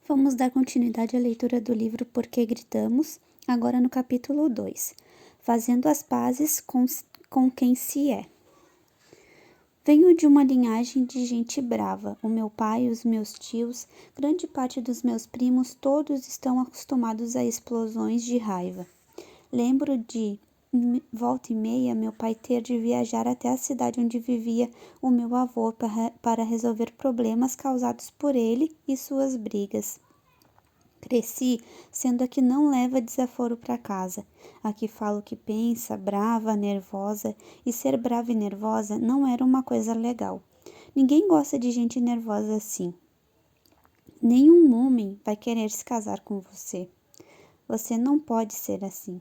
Vamos dar continuidade à leitura do livro Por que Gritamos, agora no capítulo 2, Fazendo as Pazes com quem se é. Venho de uma linhagem de gente brava. O meu pai, os meus tios, grande parte dos meus primos, todos estão acostumados a explosões de raiva. Lembro de, volta e meia, meu pai ter de viajar até a cidade onde vivia o meu avô para resolver problemas causados por ele e suas brigas. Cresci sendo a que não leva desaforo para casa, a que fala o que pensa, brava, nervosa, e ser brava e nervosa não era uma coisa legal. Ninguém gosta de gente nervosa assim. Nenhum homem vai querer se casar com você. Você não pode ser assim.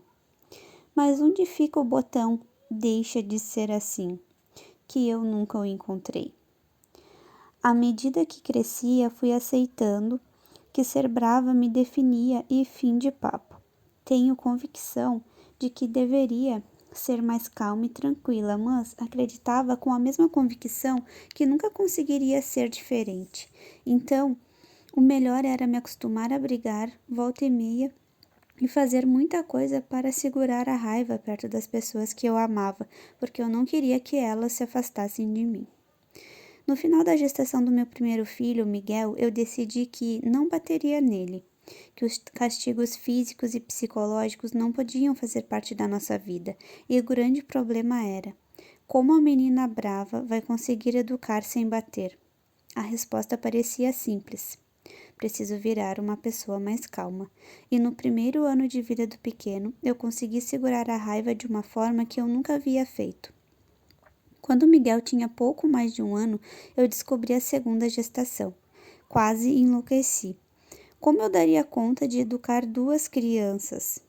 Mas onde fica o botão deixa de ser assim, que eu nunca o encontrei. À medida que crescia, fui aceitando que ser brava me definia e fim de papo. Tenho convicção de que deveria ser mais calma e tranquila, mas acreditava com a mesma convicção que nunca conseguiria ser diferente. Então, o melhor era me acostumar a brigar, volta e meia, e fazer muita coisa para segurar a raiva perto das pessoas que eu amava, porque eu não queria que elas se afastassem de mim. No final da gestação do meu primeiro filho, Miguel, eu decidi que não bateria nele, que os castigos físicos e psicológicos não podiam fazer parte da nossa vida, e o grande problema era: como a menina brava vai conseguir educar sem bater? A resposta parecia simples: preciso virar uma pessoa mais calma. E no primeiro ano de vida do pequeno, eu consegui segurar a raiva de uma forma que eu nunca havia feito. Quando Miguel tinha pouco mais de 1 ano, eu descobri a segunda gestação. Quase enlouqueci. Como eu daria conta de educar 2 crianças?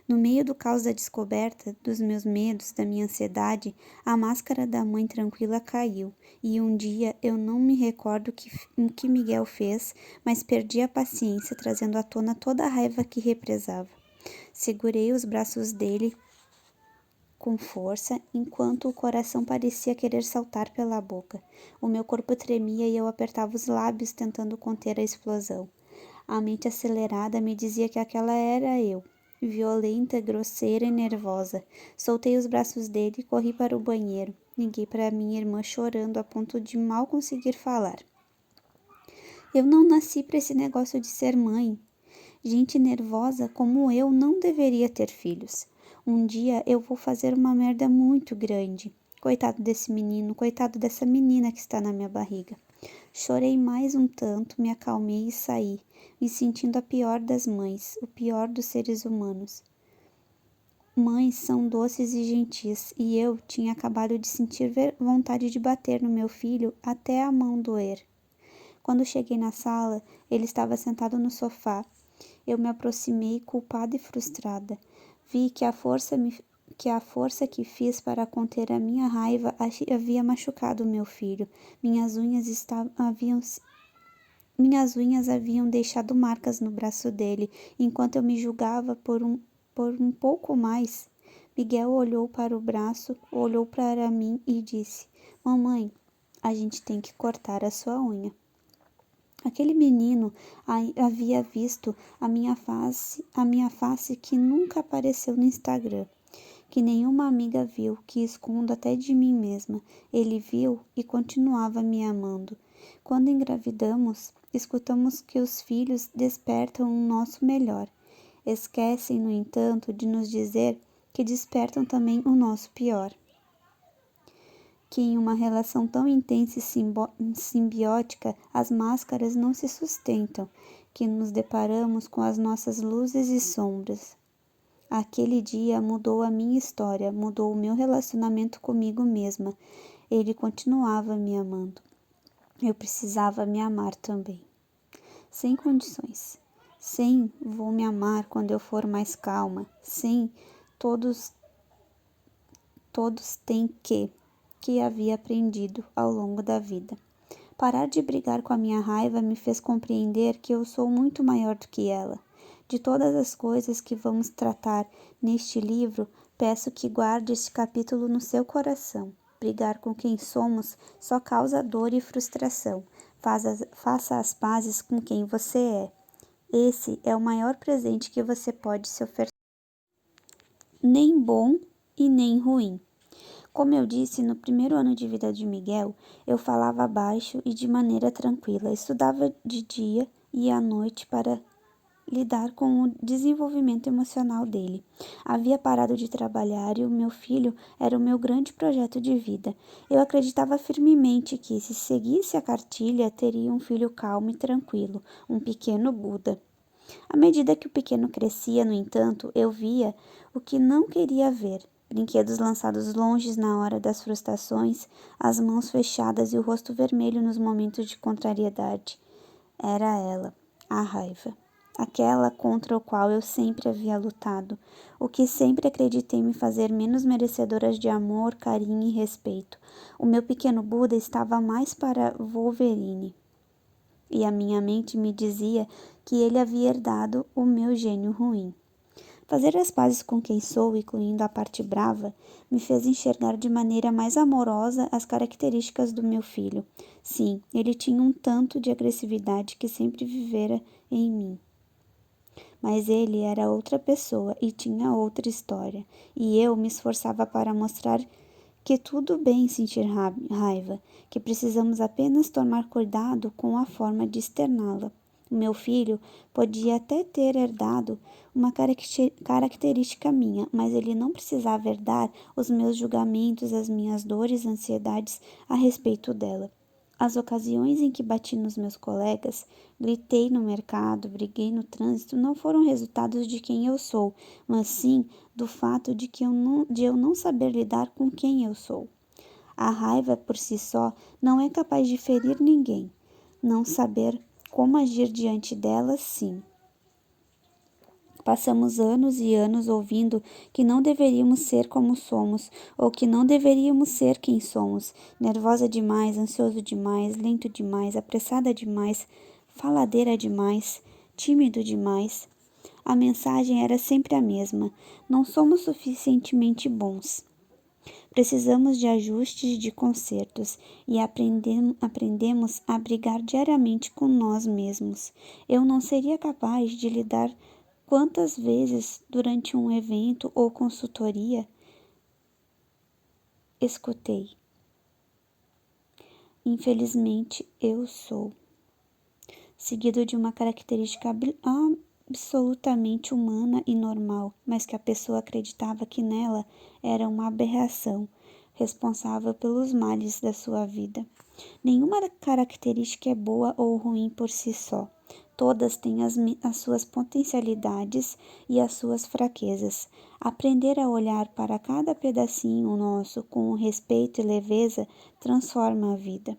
No meio do caos da descoberta, dos meus medos, da minha ansiedade, a máscara da mãe tranquila caiu, e um dia eu não me recordo o que Miguel fez, mas perdi a paciência, trazendo à tona toda a raiva que represava. Segurei os braços dele com força, enquanto o coração parecia querer saltar pela boca. O meu corpo tremia e eu apertava os lábios tentando conter a explosão. A mente acelerada me dizia que aquela era eu, violenta, grosseira e nervosa. Soltei os braços dele e corri para o banheiro. Liguei para minha irmã chorando a ponto de mal conseguir falar. Eu não nasci para esse negócio de ser mãe. Gente nervosa como eu não deveria ter filhos. Um dia eu vou fazer uma merda muito grande. Coitado desse menino, coitado dessa menina que está na minha barriga. Chorei mais um tanto, me acalmei e saí, me sentindo a pior das mães, o pior dos seres humanos. Mães são doces e gentis, e eu tinha acabado de sentir vontade de bater no meu filho até a mão doer. Quando cheguei na sala, ele estava sentado no sofá. Eu me aproximei, culpada e frustrada. Vi que a força que fiz para conter a minha raiva havia machucado meu filho. Minhas unhas haviam deixado marcas no braço dele, enquanto eu me julgava por um pouco mais. Miguel olhou para o braço, olhou para mim e disse: Mamãe, a gente tem que cortar a sua unha. Aquele menino havia visto a minha face que nunca apareceu no Instagram, que nenhuma amiga viu, que escondo até de mim mesma. Ele viu e continuava me amando. Quando engravidamos, escutamos que os filhos despertam o nosso melhor. Esquecem, no entanto, de nos dizer que despertam também o nosso pior. Que em uma relação tão intensa e simbiótica, as máscaras não se sustentam, que nos deparamos com as nossas luzes e sombras. Aquele dia mudou a minha história, mudou o meu relacionamento comigo mesma. Ele continuava me amando. Eu precisava me amar também. Sem condições. Sem vou me amar quando eu for mais calma. Sem todos têm que havia aprendido ao longo da vida. Parar de brigar com a minha raiva me fez compreender que eu sou muito maior do que ela. De todas as coisas que vamos tratar neste livro, peço que guarde este capítulo no seu coração. Brigar com quem somos só causa dor e frustração. Faça as pazes com quem você é. Esse é o maior presente que você pode se oferecer. Nem bom e nem ruim. Como eu disse, no primeiro ano de vida de Miguel, eu falava baixo e de maneira tranquila. Estudava de dia e à noite para lidar com o desenvolvimento emocional dele. Havia parado de trabalhar e o meu filho era o meu grande projeto de vida. Eu acreditava firmemente que, se seguisse a cartilha, teria um filho calmo e tranquilo, um pequeno Buda. À medida que o pequeno crescia, no entanto, eu via o que não queria ver. Brinquedos lançados longe na hora das frustrações, as mãos fechadas e o rosto vermelho nos momentos de contrariedade. Era ela, a raiva. Aquela contra o qual eu sempre havia lutado, o que sempre acreditei me fazer menos merecedoras de amor, carinho e respeito. O meu pequeno Buda estava mais para Wolverine, e a minha mente me dizia que ele havia herdado o meu gênio ruim. Fazer as pazes com quem sou, incluindo a parte brava, me fez enxergar de maneira mais amorosa as características do meu filho. Sim, ele tinha um tanto de agressividade que sempre vivera em mim. Mas ele era outra pessoa e tinha outra história, e eu me esforçava para mostrar que tudo bem sentir raiva, que precisamos apenas tomar cuidado com a forma de externá-la. O meu filho podia até ter herdado uma característica minha, mas ele não precisava herdar os meus julgamentos, as minhas dores, ansiedades a respeito dela. As ocasiões em que bati nos meus colegas, gritei no mercado, briguei no trânsito, não foram resultados de quem eu sou, mas sim do fato de eu não saber lidar com quem eu sou. A raiva por si só não é capaz de ferir ninguém. Não saber como agir diante dela, sim. Passamos anos e anos ouvindo que não deveríamos ser como somos, ou que não deveríamos ser quem somos. Nervosa demais, ansioso demais, lento demais, apressada demais, faladeira demais, tímido demais. A mensagem era sempre a mesma: não somos suficientemente bons. Precisamos de ajustes, de consertos, e aprendemos a brigar diariamente com nós mesmos. Eu não seria capaz de lidar quantas vezes durante um evento ou consultoria escutei. Infelizmente, eu sou. Seguido de uma característica absolutamente humana e normal, mas que a pessoa acreditava que nela era uma aberração, responsável pelos males da sua vida. Nenhuma característica é boa ou ruim por si só. Todas têm as suas potencialidades e as suas fraquezas. Aprender a olhar para cada pedacinho nosso com respeito e leveza transforma a vida.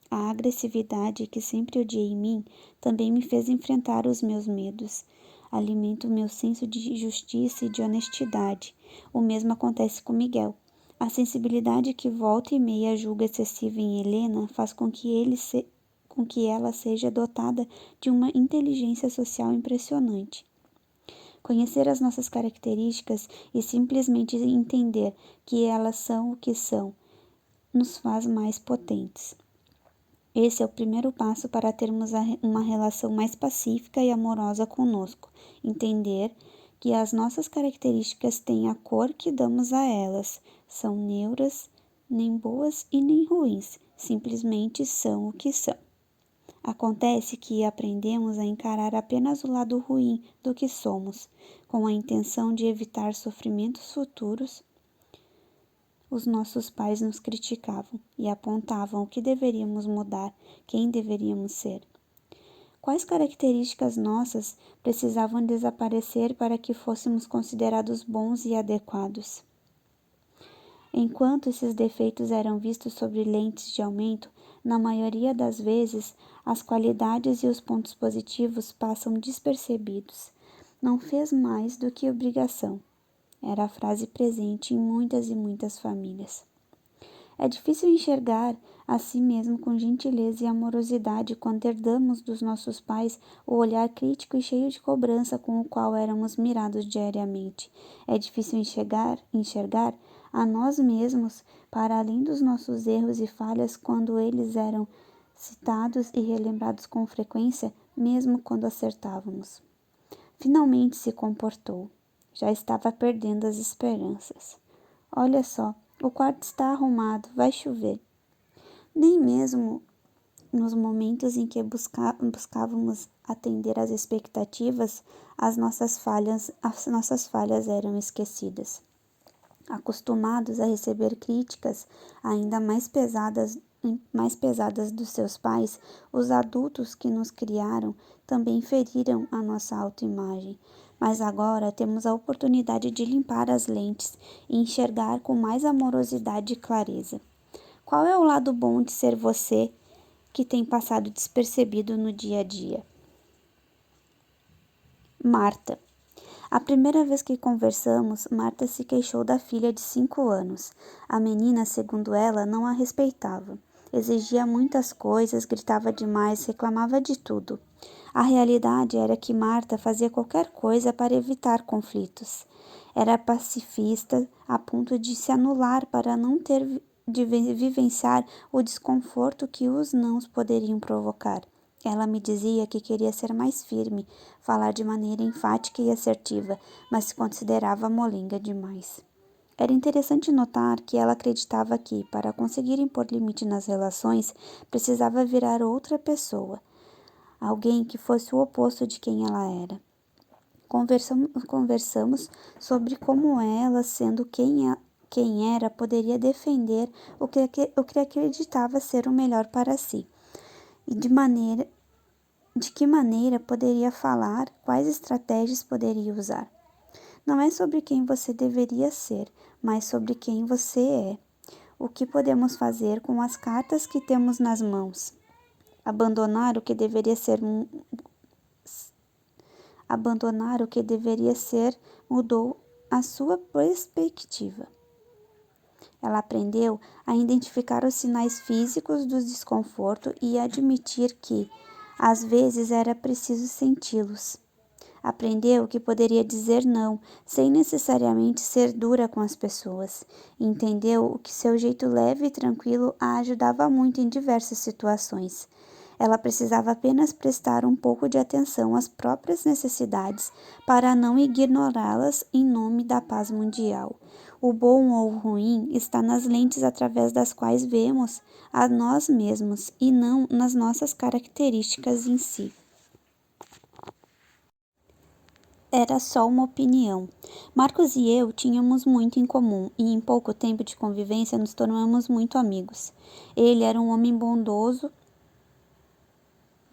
A agressividade que sempre odiei em mim também me fez enfrentar os meus medos. Alimenta o meu senso de justiça e de honestidade. O mesmo acontece com Miguel. A sensibilidade que volta e meia julga excessiva em Helena faz com que ela seja dotada de uma inteligência social impressionante. Conhecer as nossas características e simplesmente entender que elas são o que são, nos faz mais potentes. Esse é o primeiro passo para termos uma relação mais pacífica e amorosa conosco. Entender que as nossas características têm a cor que damos a elas. São neutras, nem boas e nem ruins. Simplesmente são o que são. Acontece que aprendemos a encarar apenas o lado ruim do que somos, com a intenção de evitar sofrimentos futuros. Os nossos pais nos criticavam e apontavam o que deveríamos mudar, quem deveríamos ser. Quais características nossas precisavam desaparecer para que fôssemos considerados bons e adequados? Enquanto esses defeitos eram vistos sob lentes de aumento, na maioria das vezes, as qualidades e os pontos positivos passam despercebidos. Não fez mais do que obrigação. Era a frase presente em muitas e muitas famílias. É difícil enxergar a si mesmo com gentileza e amorosidade quando herdamos dos nossos pais o olhar crítico e cheio de cobrança com o qual éramos mirados diariamente. É difícil enxergar a nós mesmos para além dos nossos erros e falhas quando eles eram citados e relembrados com frequência, mesmo quando acertávamos. Finalmente se comportou. Já estava perdendo as esperanças. Olha só, o quarto está arrumado, vai chover. Nem mesmo nos momentos em que buscávamos atender às expectativas, as nossas falhas eram esquecidas. Acostumados a receber críticas ainda mais pesadas dos seus pais, os adultos que nos criaram também feriram a nossa autoimagem. Mas agora temos a oportunidade de limpar as lentes e enxergar com mais amorosidade e clareza. Qual é o lado bom de ser você que tem passado despercebido no dia a dia? Marta. A primeira vez que conversamos, Marta se queixou da filha de 5 anos. A menina, segundo ela, não a respeitava. Exigia muitas coisas, gritava demais, reclamava de tudo. A realidade era que Marta fazia qualquer coisa para evitar conflitos. Era pacifista a ponto de se anular para não ter de vivenciar o desconforto que os nãos poderiam provocar. Ela me dizia que queria ser mais firme, falar de maneira enfática e assertiva, mas se considerava molenga demais. Era interessante notar que ela acreditava que, para conseguir impor limite nas relações, precisava virar outra pessoa, alguém que fosse o oposto de quem ela era. Conversamos sobre como ela, sendo quem era, poderia defender o que acreditava ser o melhor para si, e de que maneira poderia falar, quais estratégias poderia usar. Não é sobre quem você deveria ser, mas sobre quem você é. O que podemos fazer com as cartas que temos nas mãos? Abandonar o que deveria ser mudou a sua perspectiva. Ela aprendeu a identificar os sinais físicos do desconforto e admitir que, às vezes, era preciso senti-los. Aprendeu que poderia dizer não, sem necessariamente ser dura com as pessoas. Entendeu que seu jeito leve e tranquilo a ajudava muito em diversas situações. Ela precisava apenas prestar um pouco de atenção às próprias necessidades para não ignorá-las em nome da paz mundial. O bom ou o ruim está nas lentes através das quais vemos a nós mesmos e não nas nossas características em si. Era só uma opinião. Marcos e eu tínhamos muito em comum e em pouco tempo de convivência nos tornamos muito amigos. Ele era um homem bondoso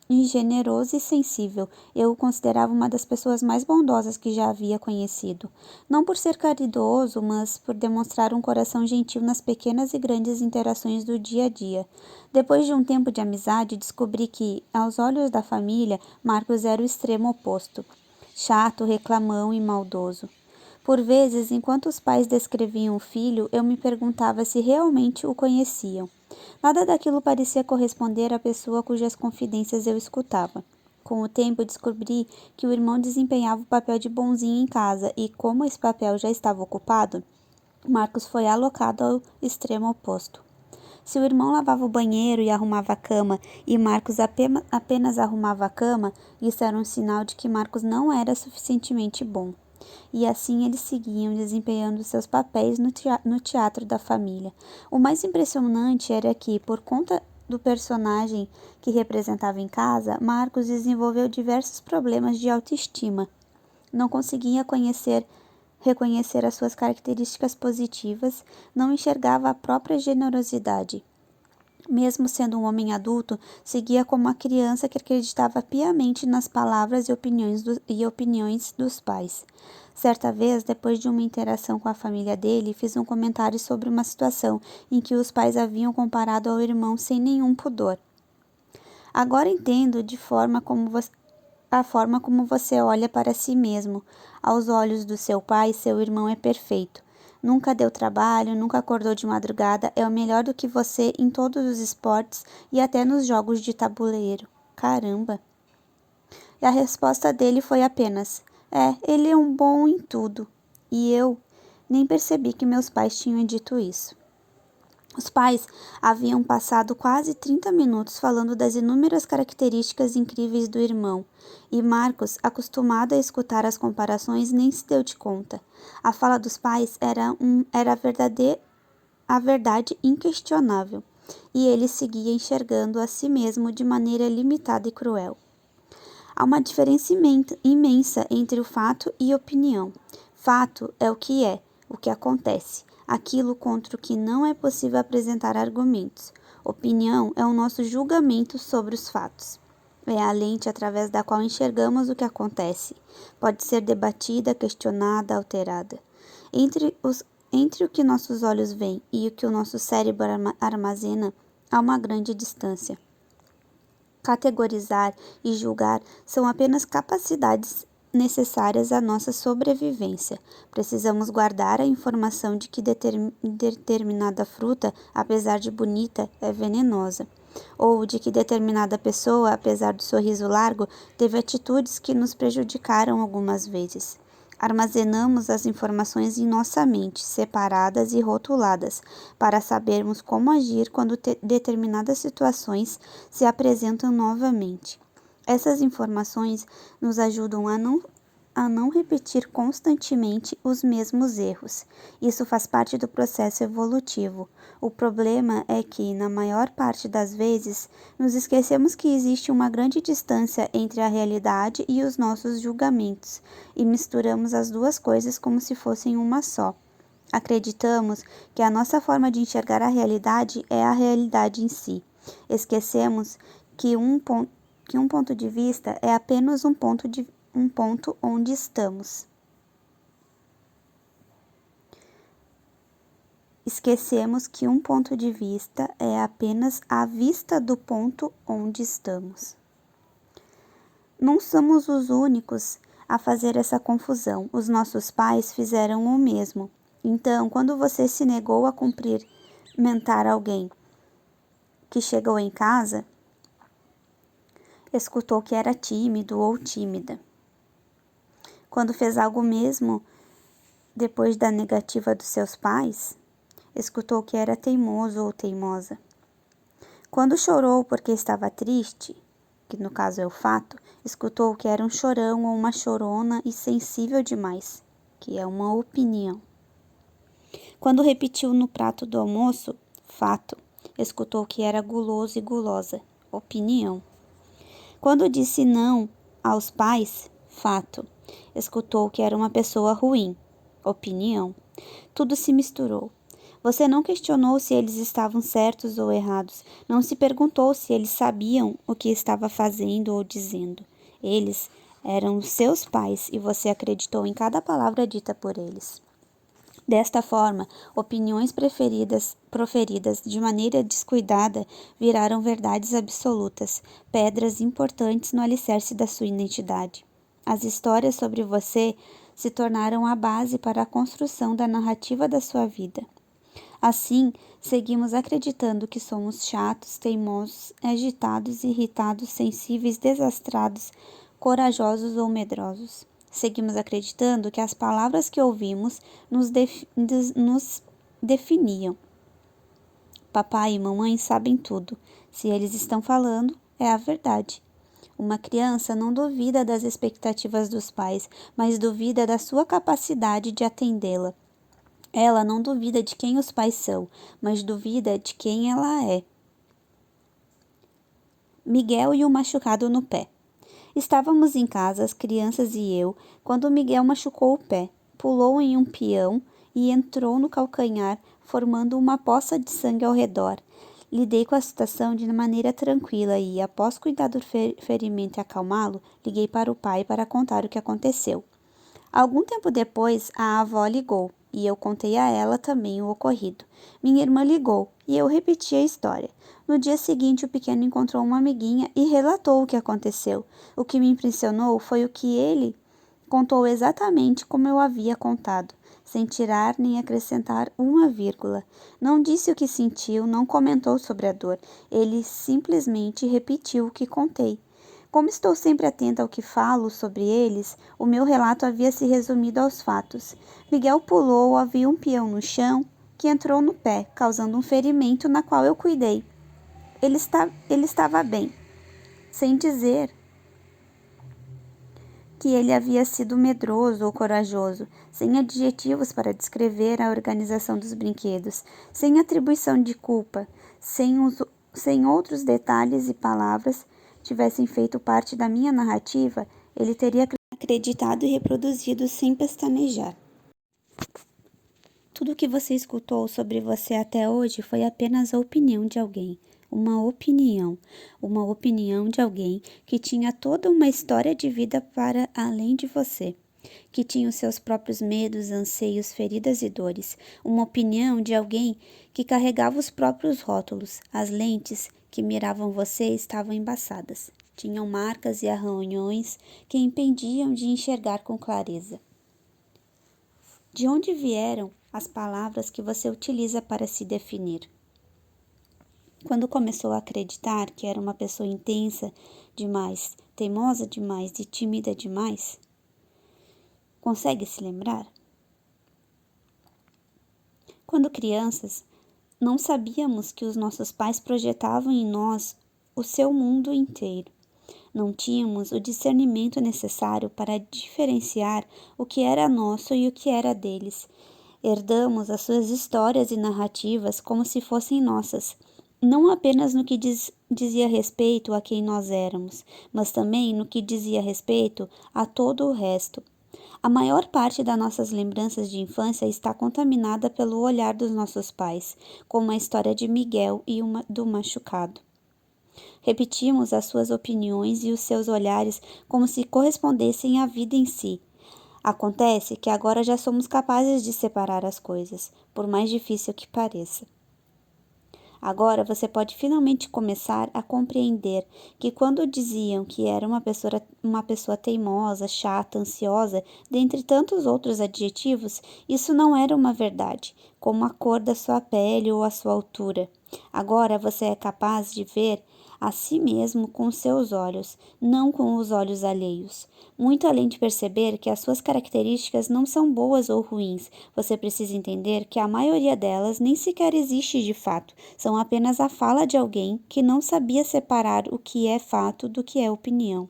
e generoso e sensível. Eu o considerava uma das pessoas mais bondosas que já havia conhecido. Não por ser caridoso, mas por demonstrar um coração gentil nas pequenas e grandes interações do dia a dia. Depois de um tempo de amizade, descobri que, aos olhos da família, Marcos era o extremo oposto. Chato, reclamão e maldoso. Por vezes, enquanto os pais descreviam o filho, eu me perguntava se realmente o conheciam. Nada daquilo parecia corresponder à pessoa cujas confidências eu escutava. Com o tempo, descobri que o irmão desempenhava o papel de bonzinho em casa e, como esse papel já estava ocupado, Marcos foi alocado ao extremo oposto. Se o irmão lavava o banheiro e arrumava a cama, e Marcos apenas arrumava a cama, isso era um sinal de que Marcos não era suficientemente bom. E assim eles seguiam desempenhando seus papéis no teatro da família. O mais impressionante era que, por conta do personagem que representava em casa, Marcos desenvolveu diversos problemas de autoestima. Não conseguia reconhecer as suas características positivas, não enxergava a própria generosidade. Mesmo sendo um homem adulto, seguia como uma criança que acreditava piamente nas palavras e opiniões dos pais. Certa vez, depois de uma interação com a família dele, fiz um comentário sobre uma situação em que os pais haviam comparado ao irmão sem nenhum pudor. Agora entendo a forma como você olha para si mesmo. Aos olhos do seu pai, seu irmão é perfeito. Nunca deu trabalho, nunca acordou de madrugada, é o melhor do que você em todos os esportes e até nos jogos de tabuleiro. Caramba! E a resposta dele foi apenas: ele é um bom em tudo. E eu nem percebi que meus pais tinham dito isso. Os pais haviam passado quase 30 minutos falando das inúmeras características incríveis do irmão, e Marcos, acostumado a escutar as comparações, nem se deu de conta. A fala dos pais era a verdade inquestionável, e ele seguia enxergando a si mesmo de maneira limitada e cruel. Há uma diferença imensa entre o fato e opinião. Fato é o que acontece, aquilo contra o que não é possível apresentar argumentos. Opinião é o nosso julgamento sobre os fatos. É a lente através da qual enxergamos o que acontece. Pode ser debatida, questionada, alterada. Entre o que nossos olhos veem e o que o nosso cérebro armazena, há uma grande distância. Categorizar e julgar são apenas capacidades necessárias à nossa sobrevivência. Precisamos guardar a informação de que determinada fruta, apesar de bonita, é venenosa, ou de que determinada pessoa, apesar do sorriso largo, teve atitudes que nos prejudicaram algumas vezes. Armazenamos as informações em nossa mente, separadas e rotuladas, para sabermos como agir quando determinadas situações se apresentam novamente. Essas informações nos ajudam a não repetir constantemente os mesmos erros. Isso faz parte do processo evolutivo. O problema é que, na maior parte das vezes, nos esquecemos que existe uma grande distância entre a realidade e os nossos julgamentos, e misturamos as duas coisas como se fossem uma só. Acreditamos que a nossa forma de enxergar a realidade é a realidade em si. Esquecemos que um ponto de vista é apenas um ponto onde estamos. Esquecemos que um ponto de vista é apenas a vista do ponto onde estamos. Não somos os únicos a fazer essa confusão. Os nossos pais fizeram o mesmo. Então, quando você se negou a cumprimentar alguém que chegou em casa, escutou que era tímido ou tímida. Quando fez algo mesmo depois da negativa dos seus pais, escutou que era teimoso ou teimosa. Quando chorou porque estava triste, que no caso é o fato, escutou que era um chorão ou uma chorona e sensível demais, que é uma opinião. Quando repetiu no prato do almoço, fato, escutou que era guloso e gulosa, opinião. Quando disse não aos pais, fato, escutou que era uma pessoa ruim, opinião. Tudo se misturou. Você não questionou se eles estavam certos ou errados. Não se perguntou se eles sabiam o que estava fazendo ou dizendo. Eles eram os seus pais e você acreditou em cada palavra dita por eles. Desta forma, opiniões proferidas de maneira descuidada viraram verdades absolutas, pedras importantes no alicerce da sua identidade. As histórias sobre você se tornaram a base para a construção da narrativa da sua vida. Assim, seguimos acreditando que somos chatos, teimosos, agitados, irritados, sensíveis, desastrados, corajosos ou medrosos. Seguimos acreditando que as palavras que ouvimos nos definiam. Papai e mamãe sabem tudo. Se eles estão falando, é a verdade. Uma criança não duvida das expectativas dos pais, mas duvida da sua capacidade de atendê-la. Ela não duvida de quem os pais são, mas duvida de quem ela é. Miguel e o machucado no pé. Estávamos em casa, as crianças e eu, quando Miguel machucou o pé, pulou em um peão e entrou no calcanhar, formando uma poça de sangue ao redor. Lidei com a situação de maneira tranquila e, após cuidar do ferimento e acalmá-lo, liguei para o pai para contar o que aconteceu. Algum tempo depois, a avó ligou e eu contei a ela também o ocorrido. Minha irmã ligou e eu repeti a história. No dia seguinte, o pequeno encontrou uma amiguinha e relatou o que aconteceu. O que me impressionou foi o que ele contou exatamente como eu havia contado, sem tirar nem acrescentar uma vírgula. Não disse o que sentiu, não comentou sobre a dor. Ele simplesmente repetiu o que contei. Como estou sempre atenta ao que falo sobre eles, o meu relato havia se resumido aos fatos. Miguel pulou, havia um peão no chão, que entrou no pé, causando um ferimento na qual eu cuidei. Ele estava bem, sem dizer que ele havia sido medroso ou corajoso, sem adjetivos para descrever a organização dos brinquedos, sem atribuição de culpa, sem outros detalhes e palavras tivessem feito parte da minha narrativa, ele teria acreditado e reproduzido sem pestanejar. Tudo o que você escutou sobre você até hoje foi apenas a opinião de alguém. Uma opinião de alguém que tinha toda uma história de vida para além de você, que tinha os seus próprios medos, anseios, feridas e dores. Uma opinião de alguém que carregava os próprios rótulos. As lentes que miravam você estavam embaçadas. Tinham marcas e arranhões que impediam de enxergar com clareza. De onde vieram as palavras que você utiliza para se definir? Quando começou a acreditar que era uma pessoa intensa demais, teimosa demais e tímida demais? Consegue se lembrar? Quando crianças, não sabíamos que os nossos pais projetavam em nós o seu mundo inteiro. Não tínhamos o discernimento necessário para diferenciar o que era nosso e o que era deles. Herdamos as suas histórias e narrativas como se fossem nossas, não apenas no que dizia respeito a quem nós éramos, mas também no que dizia respeito a todo o resto. A maior parte das nossas lembranças de infância está contaminada pelo olhar dos nossos pais, como a história de Miguel e do machucado. Repetimos as suas opiniões e os seus olhares como se correspondessem à vida em si. Acontece que agora já somos capazes de separar as coisas, por mais difícil que pareça. Agora você pode finalmente começar a compreender que quando diziam que era uma pessoa teimosa, chata, ansiosa, dentre tantos outros adjetivos, isso não era uma verdade, como a cor da sua pele ou a sua altura. Agora você é capaz de ver a si mesmo com seus olhos, não com os olhos alheios. Muito além de perceber que as suas características não são boas ou ruins, você precisa entender que a maioria delas nem sequer existe de fato, são apenas a fala de alguém que não sabia separar o que é fato do que é opinião.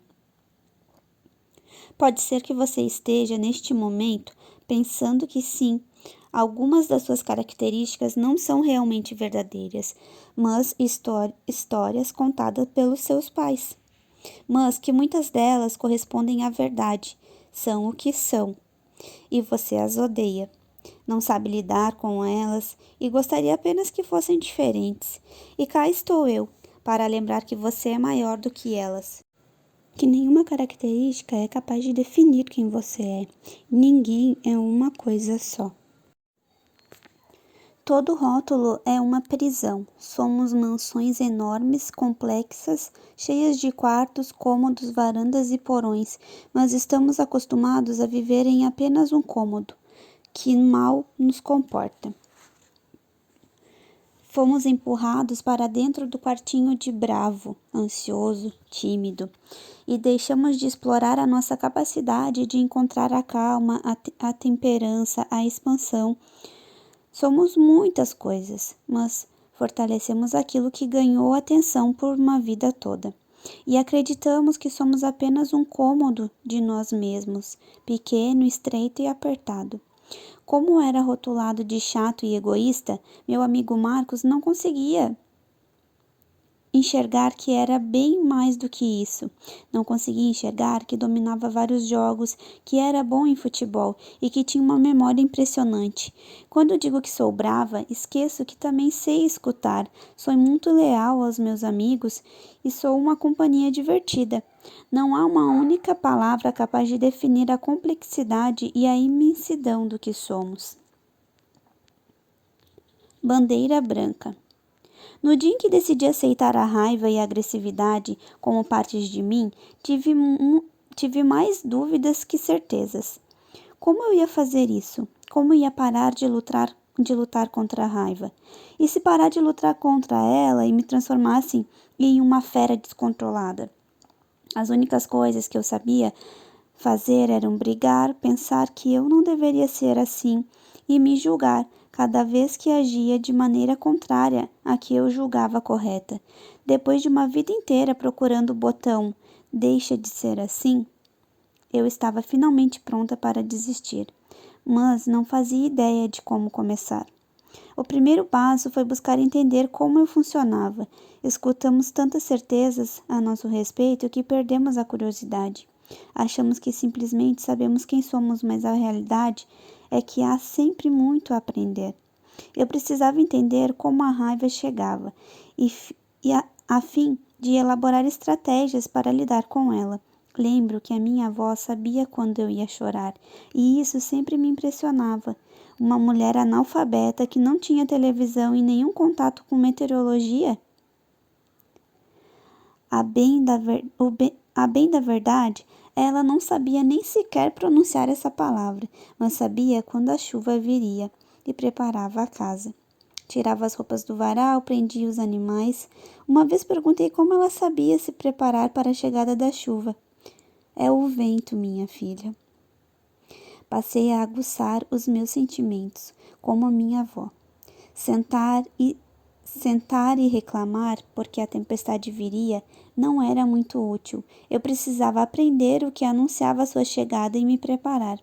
Pode ser que você esteja, neste momento, pensando que sim, algumas das suas características não são realmente verdadeiras, mas histórias contadas pelos seus pais. Mas que muitas delas correspondem à verdade, são o que são, e você as odeia. Não sabe lidar com elas e gostaria apenas que fossem diferentes. E cá estou eu, para lembrar que você é maior do que elas. Que nenhuma característica é capaz de definir quem você é. Ninguém é uma coisa só. Todo rótulo é uma prisão. Somos mansões enormes, complexas, cheias de quartos, cômodos, varandas e porões, mas estamos acostumados a viver em apenas um cômodo, que mal nos comporta. Fomos empurrados para dentro do quartinho de bravo, ansioso, tímido, e deixamos de explorar a nossa capacidade de encontrar a calma, a temperança, a expansão. Somos muitas coisas, mas fortalecemos aquilo que ganhou atenção por uma vida toda. E acreditamos que somos apenas um cômodo de nós mesmos, pequeno, estreito e apertado. Como era rotulado de chato e egoísta, meu amigo Marcos não conseguia enxergar que era bem mais do que isso. Não conseguia enxergar que dominava vários jogos, que era bom em futebol e que tinha uma memória impressionante. Quando digo que sou brava, esqueço que também sei escutar. Sou muito leal aos meus amigos e sou uma companhia divertida. Não há uma única palavra capaz de definir a complexidade e a imensidão do que somos. Bandeira branca. No dia em que decidi aceitar a raiva e a agressividade como partes de mim, tive mais dúvidas que certezas. Como eu ia fazer isso? Como ia parar de lutar contra a raiva? E se parar de lutar contra ela e me transformasse em uma fera descontrolada? As únicas coisas que eu sabia fazer eram brigar, pensar que eu não deveria ser assim e me julgar, cada vez que agia de maneira contrária à que eu julgava correta. Depois de uma vida inteira procurando o botão "deixa de ser assim", eu estava finalmente pronta para desistir, mas não fazia ideia de como começar. O primeiro passo foi buscar entender como eu funcionava. Escutamos tantas certezas a nosso respeito que perdemos a curiosidade. Achamos que simplesmente sabemos quem somos, mas a realidade é que há sempre muito a aprender. Eu precisava entender como a raiva chegava a fim de elaborar estratégias para lidar com ela. Lembro que a minha avó sabia quando eu ia chorar, e isso sempre me impressionava. Uma mulher analfabeta que não tinha televisão e nenhum contato com meteorologia? A bem da verdade, ela não sabia nem sequer pronunciar essa palavra, mas sabia quando a chuva viria e preparava a casa. Tirava as roupas do varal, prendia os animais. Uma vez perguntei como ela sabia se preparar para a chegada da chuva. É o vento, minha filha. Passei a aguçar os meus sentimentos, como a minha avó. Sentar e reclamar porque a tempestade viria não era muito útil. Eu precisava aprender o que anunciava sua chegada e me preparar.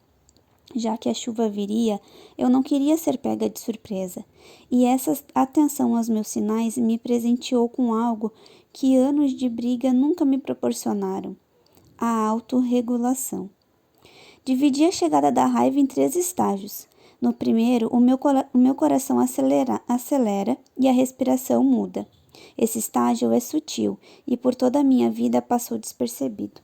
Já que a chuva viria, eu não queria ser pega de surpresa. E essa atenção aos meus sinais me presenteou com algo que anos de briga nunca me proporcionaram: a autorregulação. Dividi a chegada da raiva em 3 estágios. No primeiro, o meu coração acelera e a respiração muda. Esse estágio é sutil e por toda a minha vida passou despercebido.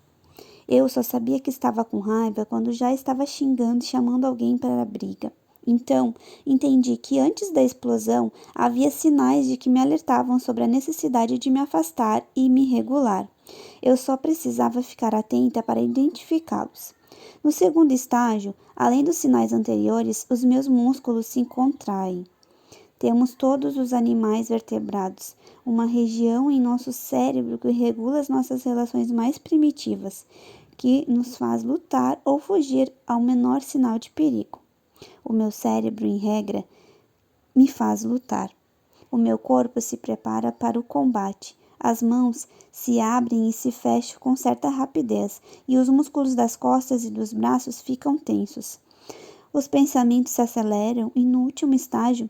Eu só sabia que estava com raiva quando já estava xingando e chamando alguém para a briga. Então, entendi que antes da explosão havia sinais de que me alertavam sobre a necessidade de me afastar e me regular. Eu só precisava ficar atenta para identificá-los. No segundo estágio, além dos sinais anteriores, os meus músculos se contraem. Temos todos os animais vertebrados, uma região em nosso cérebro que regula as nossas relações mais primitivas, que nos faz lutar ou fugir ao menor sinal de perigo. O meu cérebro, em regra, me faz lutar. O meu corpo se prepara para o combate. As mãos se abrem e se fecham com certa rapidez, e os músculos das costas e dos braços ficam tensos. Os pensamentos se aceleram e, no último estágio,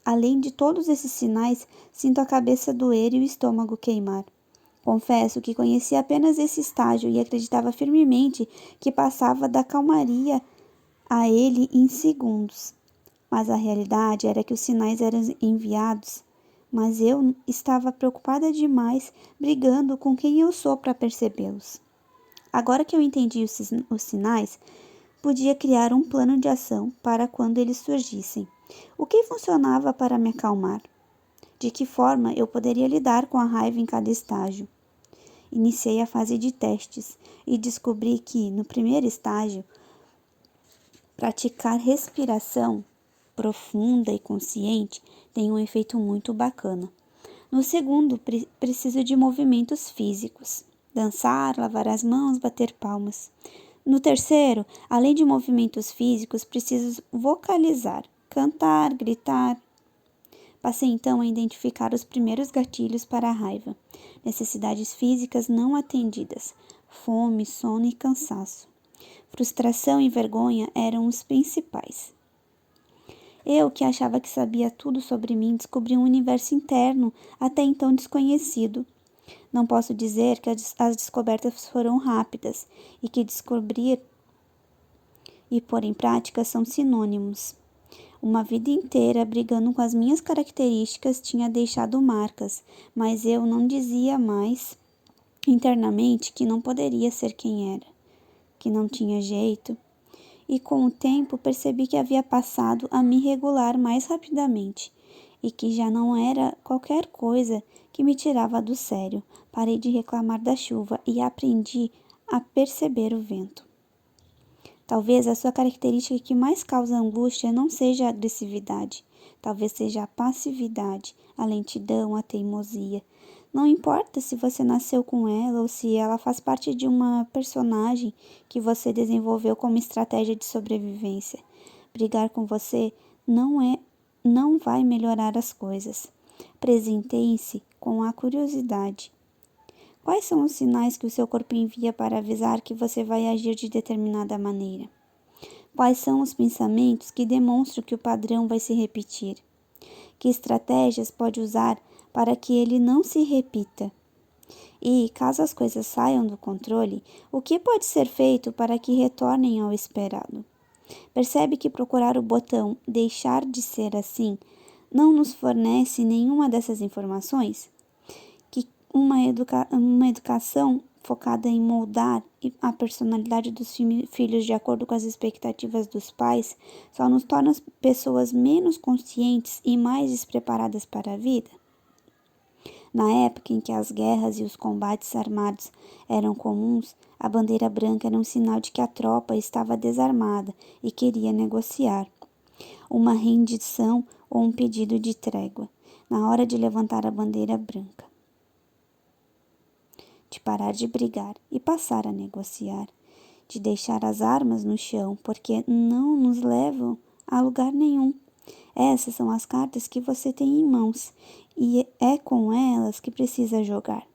além de todos esses sinais, sinto a cabeça doer e o estômago queimar. Confesso que conhecia apenas esse estágio e acreditava firmemente que passava da calmaria a ele em segundos. Mas a realidade era que os sinais eram enviados, mas eu estava preocupada demais, brigando com quem eu sou para percebê-los. Agora que eu entendi os sinais, podia criar um plano de ação para quando eles surgissem. O que funcionava para me acalmar? De que forma eu poderia lidar com a raiva em cada estágio? Iniciei a fase de testes e descobri que, no primeiro estágio, praticar respiração profunda e consciente tem um efeito muito bacana. No segundo, preciso de movimentos físicos: dançar, lavar as mãos, bater palmas. No terceiro, além de movimentos físicos, preciso vocalizar, cantar, gritar. Passei então a identificar os primeiros gatilhos para a raiva: necessidades físicas não atendidas, fome, sono e cansaço. Frustração e vergonha eram os principais. Eu, que achava que sabia tudo sobre mim, descobri um universo interno até então desconhecido. Não posso dizer que as descobertas foram rápidas e que descobrir e pôr em prática são sinônimos. Uma vida inteira brigando com as minhas características tinha deixado marcas, mas eu não dizia mais internamente que não poderia ser quem era, que não tinha jeito. E com o tempo percebi que havia passado a me regular mais rapidamente e que já não era qualquer coisa que me tirava do sério. Parei de reclamar da chuva e aprendi a perceber o vento. Talvez a sua característica que mais causa angústia não seja a agressividade, talvez seja a passividade, a lentidão, a teimosia. Não importa se você nasceu com ela ou se ela faz parte de uma personagem que você desenvolveu como estratégia de sobrevivência. Brigar com você não é não vai melhorar as coisas. Presenteie-se com a curiosidade. Quais são os sinais que o seu corpo envia para avisar que você vai agir de determinada maneira? Quais são os pensamentos que demonstram que o padrão vai se repetir? Que estratégias pode usar para que ele não se repita? E, caso as coisas saiam do controle, o que pode ser feito para que retornem ao esperado? Percebe que procurar o botão deixar de ser assim não nos fornece nenhuma dessas informações? Que uma educação focada em moldar a personalidade dos filhos de acordo com as expectativas dos pais só nos torna pessoas menos conscientes e mais despreparadas para a vida? Na época em que as guerras e os combates armados eram comuns, a bandeira branca era um sinal de que a tropa estava desarmada e queria negociar uma rendição ou um pedido de trégua, na hora de levantar a bandeira branca, de parar de brigar e passar a negociar, de deixar as armas no chão, porque não nos levam a lugar nenhum. Essas são as cartas que você tem em mãos e é com elas que precisa jogar.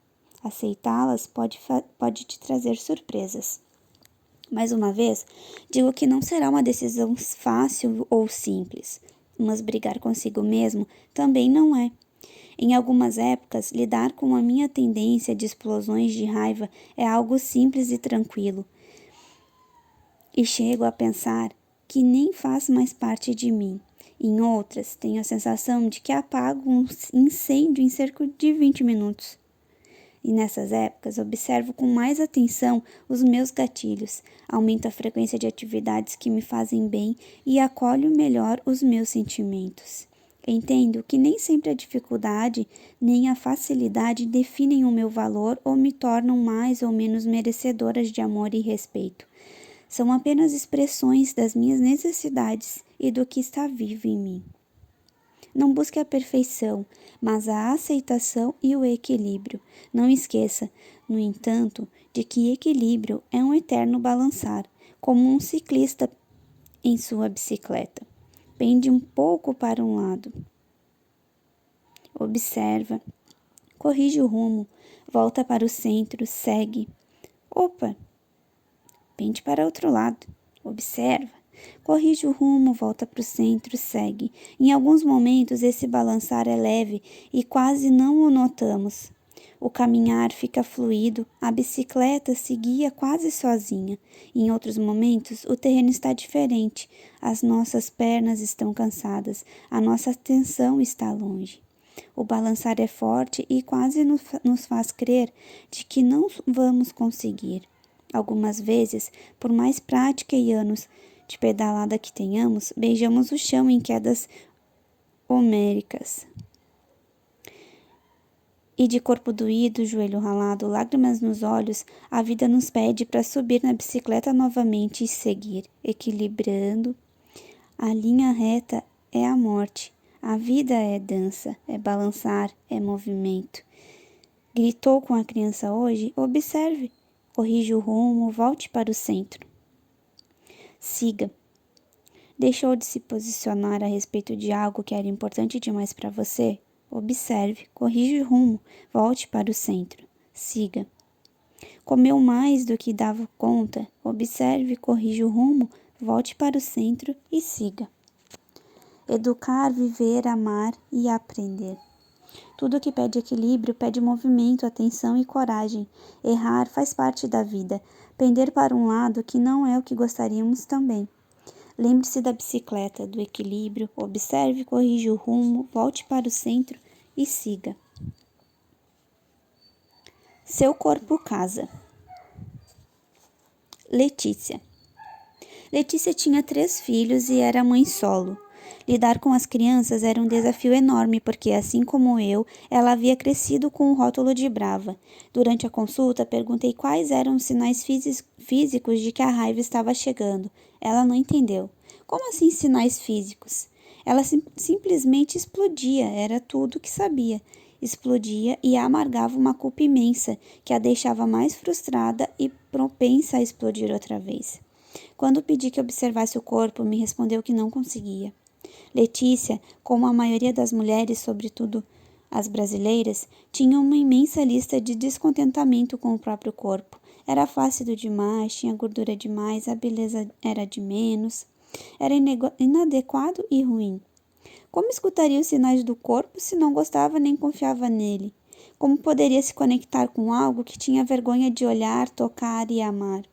Aceitá-las pode te trazer surpresas. Mais uma vez, digo que não será uma decisão fácil ou simples, mas brigar consigo mesmo também não é. Em algumas épocas, lidar com a minha tendência de explosões de raiva é algo simples e tranquilo. E chego a pensar que nem faz mais parte de mim. Em outras, tenho a sensação de que apago um incêndio em cerca de 20 minutos. E nessas épocas, observo com mais atenção os meus gatilhos, aumento a frequência de atividades que me fazem bem e acolho melhor os meus sentimentos. Entendo que nem sempre a dificuldade nem a facilidade definem o meu valor ou me tornam mais ou menos merecedoras de amor e respeito. São apenas expressões das minhas necessidades e do que está vivo em mim. Não busque a perfeição, mas a aceitação e o equilíbrio. Não esqueça, no entanto, de que equilíbrio é um eterno balançar, como um ciclista em sua bicicleta. Pende um pouco para um lado. Observa, corrige o rumo, volta para o centro, segue. Opa! Pende para outro lado. Observa. Corrige o rumo, volta para o centro, segue. Em alguns momentos esse balançar é leve e quase não o notamos. O caminhar fica fluido, a bicicleta se guia quase sozinha. Em outros momentos o terreno está diferente, as nossas pernas estão cansadas, a nossa atenção está longe. O balançar é forte e quase nos faz crer de que não vamos conseguir. Algumas vezes, por mais prática e anos de pedalada que tenhamos, beijamos o chão em quedas homéricas. E de corpo doído, joelho ralado, lágrimas nos olhos, a vida nos pede para subir na bicicleta novamente e seguir, equilibrando. A linha reta é a morte. A vida é dança, é balançar, é movimento. Gritou com a criança hoje? Observe. Corrija o rumo, volte para o centro. Siga. Deixou de se posicionar a respeito de algo que era importante demais para você? Observe, corrija o rumo, volte para o centro. Siga. Comeu mais do que dava conta? Observe, corrija o rumo, volte para o centro e siga. Educar, viver, amar e aprender. Tudo que pede equilíbrio pede movimento, atenção e coragem. Errar faz parte da vida. Pender para um lado que não é o que gostaríamos também. Lembre-se da bicicleta, do equilíbrio. Observe, corrija o rumo, volte para o centro e siga. Seu corpo casa. Letícia. Letícia tinha 3 filhos e era mãe solo. Lidar com as crianças era um desafio enorme porque, assim como eu, ela havia crescido com o rótulo de brava. Durante a consulta, perguntei quais eram os sinais físicos de que a raiva estava chegando. Ela não entendeu. Como assim sinais físicos? Ela simplesmente explodia, era tudo o que sabia. Explodia e amargava uma culpa imensa, que a deixava mais frustrada e propensa a explodir outra vez. Quando pedi que observasse o corpo, me respondeu que não conseguia. Letícia, como a maioria das mulheres, sobretudo as brasileiras, tinha uma imensa lista de descontentamento com o próprio corpo. Era flácido demais, tinha gordura demais, a beleza era de menos, era inadequado e ruim. Como escutaria os sinais do corpo se não gostava nem confiava nele? Como poderia se conectar com algo que tinha vergonha de olhar, tocar e amar?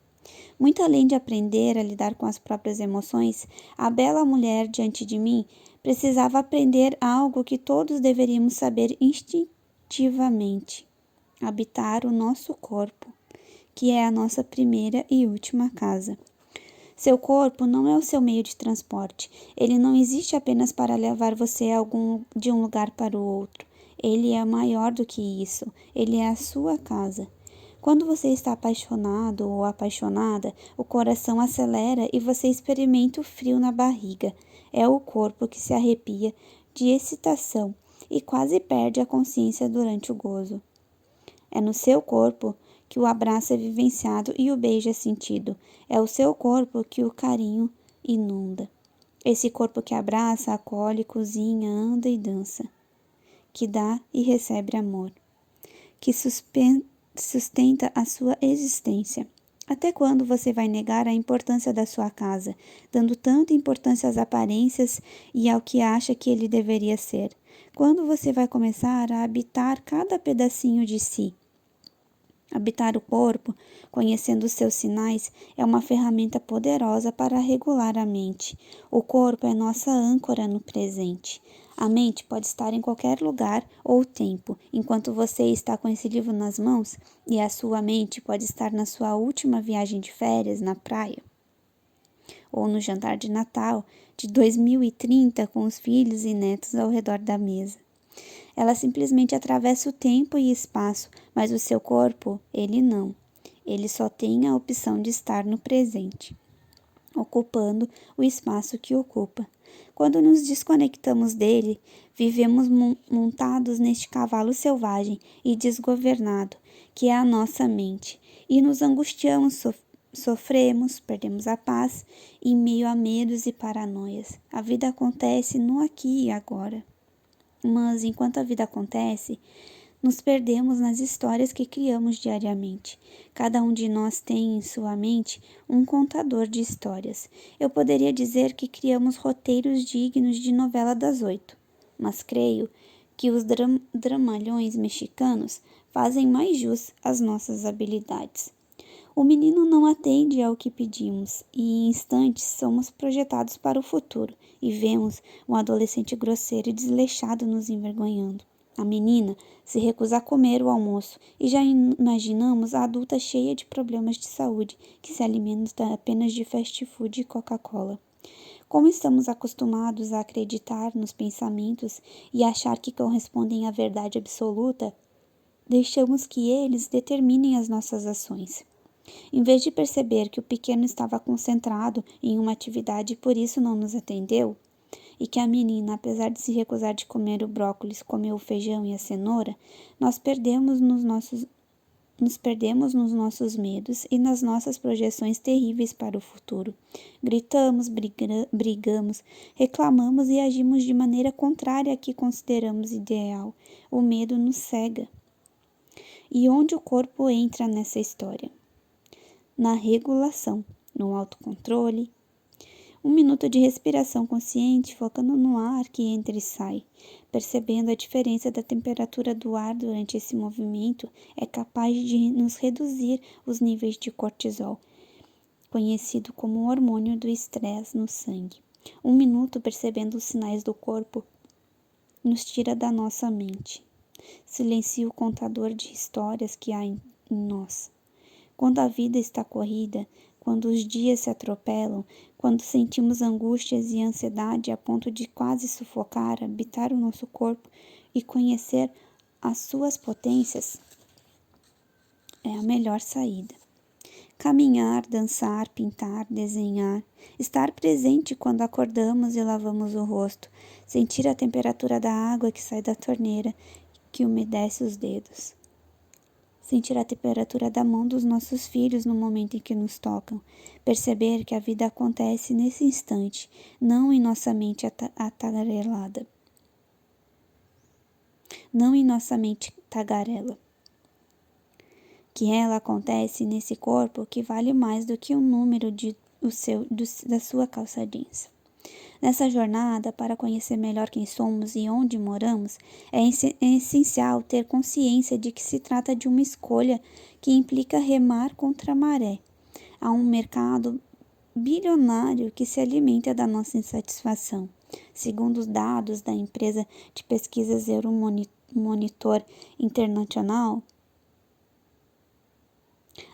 Muito além de aprender a lidar com as próprias emoções, a bela mulher diante de mim precisava aprender algo que todos deveríamos saber instintivamente: habitar o nosso corpo, que é a nossa primeira e última casa. Seu corpo não é o seu meio de transporte. Ele não existe apenas para levar você de um lugar para o outro. Ele é maior do que isso. Ele é a sua casa. Quando você está apaixonado ou apaixonada, o coração acelera e você experimenta o frio na barriga. É o corpo que se arrepia de excitação e quase perde a consciência durante o gozo. É no seu corpo que o abraço é vivenciado e o beijo é sentido. É o seu corpo que o carinho inunda. Esse corpo que abraça, acolhe, cozinha, anda e dança. Que dá e recebe amor. Que sustenta a sua existência. Até quando você vai negar a importância da sua casa, dando tanta importância às aparências e ao que acha que ele deveria ser? Quando você vai começar a habitar cada pedacinho de si? Habitar o corpo, conhecendo os seus sinais, é uma ferramenta poderosa para regular a mente. O corpo é nossa âncora no presente. A mente pode estar em qualquer lugar ou tempo, enquanto você está com esse livro nas mãos, e a sua mente pode estar na sua última viagem de férias na praia, ou no jantar de Natal de 2030 com os filhos e netos ao redor da mesa. Ela simplesmente atravessa o tempo e espaço, mas o seu corpo, ele não. Ele só tem a opção de estar no presente, ocupando o espaço que ocupa. Quando nos desconectamos dele, vivemos montados neste cavalo selvagem e desgovernado, que é a nossa mente, e nos angustiamos, sofremos, perdemos a paz em meio a medos e paranoias. A vida acontece no aqui e agora. Mas, enquanto a vida acontece, nos perdemos nas histórias que criamos diariamente. Cada um de nós tem em sua mente um contador de histórias. Eu poderia dizer que criamos roteiros dignos de novela das 8, mas creio que os dramalhões mexicanos fazem mais jus às nossas habilidades. O menino não atende ao que pedimos e em instantes somos projetados para o futuro e vemos um adolescente grosseiro e desleixado nos envergonhando. A menina se recusa a comer o almoço e já imaginamos a adulta cheia de problemas de saúde que se alimenta apenas de fast food e Coca-Cola. Como estamos acostumados a acreditar nos pensamentos e achar que correspondem à verdade absoluta, deixamos que eles determinem as nossas ações. Em vez de perceber que o pequeno estava concentrado em uma atividade e por isso não nos atendeu, e que a menina, apesar de se recusar de comer o brócolis, comeu o feijão e a cenoura, nos perdemos nos nossos medos e nas nossas projeções terríveis para o futuro. Gritamos, brigamos, reclamamos e agimos de maneira contrária à que consideramos ideal. O medo nos cega. E onde o corpo entra nessa história? Na regulação, no autocontrole. 1 minuto de respiração consciente, focando no ar que entra e sai. Percebendo a diferença da temperatura do ar durante esse movimento, é capaz de nos reduzir os níveis de cortisol, conhecido como o hormônio do estresse no sangue. 1 minuto percebendo os sinais do corpo nos tira da nossa mente. Silencia o contador de histórias que há em nós. Quando a vida está corrida, quando os dias se atropelam, quando sentimos angústias e ansiedade a ponto de quase sufocar, habitar o nosso corpo e conhecer as suas potências, é a melhor saída. Caminhar, dançar, pintar, desenhar, estar presente quando acordamos e lavamos o rosto, sentir a temperatura da água que sai da torneira, que umedece os dedos. sentir a temperatura da mão dos nossos filhos no momento em que nos tocam, perceber que a vida acontece nesse instante, não em nossa mente atagarelada, não em nossa mente tagarela. Que ela acontece nesse corpo que vale mais do que o número da sua calça jeans. Nessa jornada, para conhecer melhor quem somos e onde moramos, é essencial ter consciência de que se trata de uma escolha que implica remar contra a maré. Há um mercado bilionário que se alimenta da nossa insatisfação. Segundo os dados da empresa de pesquisas Euromonitor Internacional,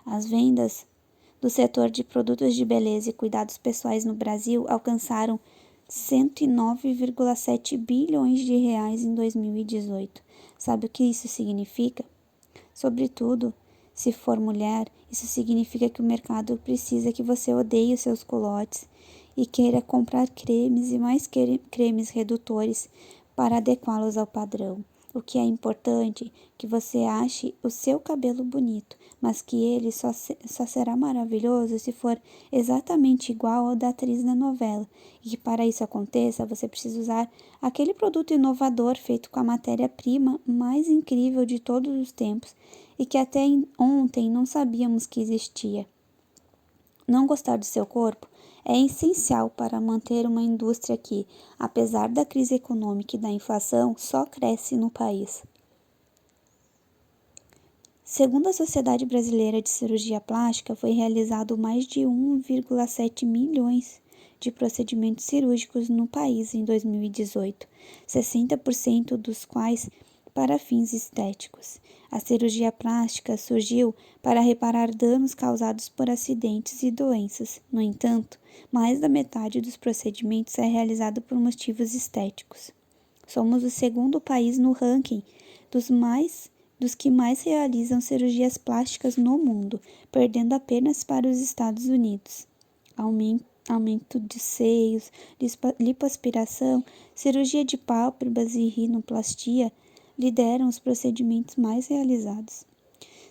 as vendas do setor de produtos de beleza e cuidados pessoais no Brasil alcançaram 109,7 bilhões de reais em 2018. Sabe o que isso significa? Sobretudo, se for mulher, isso significa que o mercado precisa que você odeie os seus culotes e queira comprar cremes e mais cremes redutores para adequá-los ao padrão. O que é importante que você ache o seu cabelo bonito, mas que ele só será maravilhoso se for exatamente igual ao da atriz da novela. E que para isso aconteça, você precisa usar aquele produto inovador feito com a matéria-prima mais incrível de todos os tempos e que até ontem não sabíamos que existia. Não gostar do seu corpo é essencial para manter uma indústria que, apesar da crise econômica e da inflação, só cresce no país. Segundo a Sociedade Brasileira de Cirurgia Plástica, foi realizado mais de 1,7 milhões de procedimentos cirúrgicos no país em 2018, 60% dos quais para fins estéticos. A cirurgia plástica surgiu para reparar danos causados por acidentes e doenças. No entanto, mais da metade dos procedimentos é realizado por motivos estéticos. Somos o segundo país no ranking dos que mais realizam cirurgias plásticas no mundo, perdendo apenas para os Estados Unidos. Aumento de seios, lipoaspiração, cirurgia de pálpebras e rinoplastia lideram os procedimentos mais realizados.